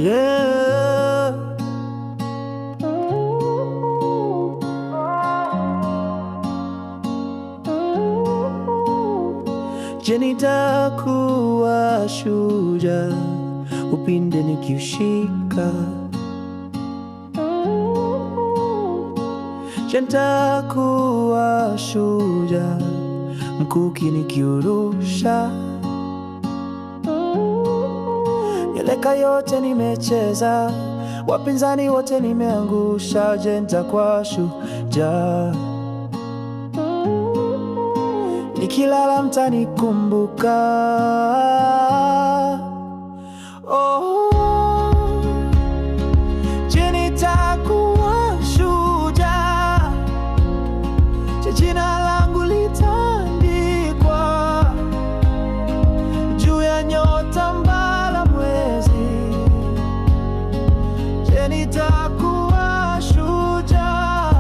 yeah. Je, nitakuwa shujaa upinde nikiushika? Je, nitakuwa shujaa mkuki nikiurusha? Mieleka yote nimecheza, wapinzani wote nimeangusha. Je, nitakuwa shujaa nikilala mtanikumbuka? Oh, je, nitakuwa shujaa? Je, jina langu litaandikwa juu ya nyota, mbala, mwezi? Je, nitakuwa shujaa?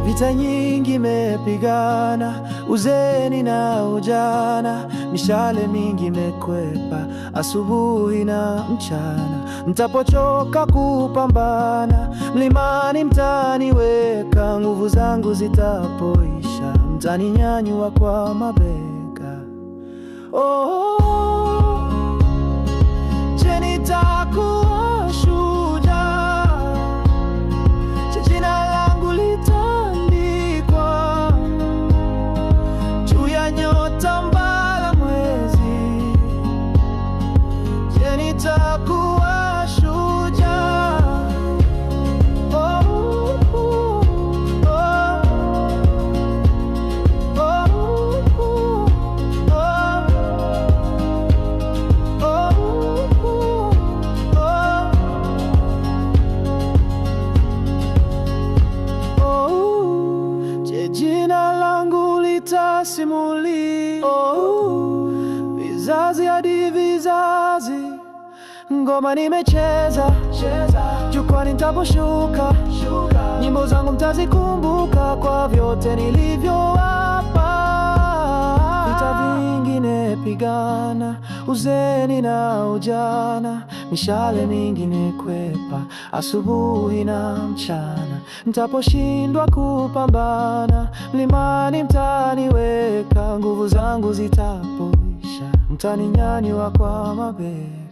Vita nyingi mepigana, uzeni na ujana, mishale mingi mekwepa, asubuhi na mchana. Nitapochoka kupambana, mlimani mtaniweka, nguvu zangu zitapoisha, mtaninyanyua kwa mabega. Oh, je, nitakuwa shujaa? Je, jina langu litaandikwa juu ya nyota, mbala, mwezi? Je, nitakuwa shujaa? Oh, oh, oh, je, jina langu litasimuli vizazi hadi vizazi. Ngoma nimecheza, jukwani nitaposhuka, nyimbo zangu mtazikumbuka kwa vyote nilivyowapa. Vita vingine pigana, uzeni na ujana, mishale mingine kwepa, asubuhi na mchana. Nitaposhindwa kupambana, mlimani mtaniweka, nguvu zangu zitapoisha, mtaninyanyua kwa mabega.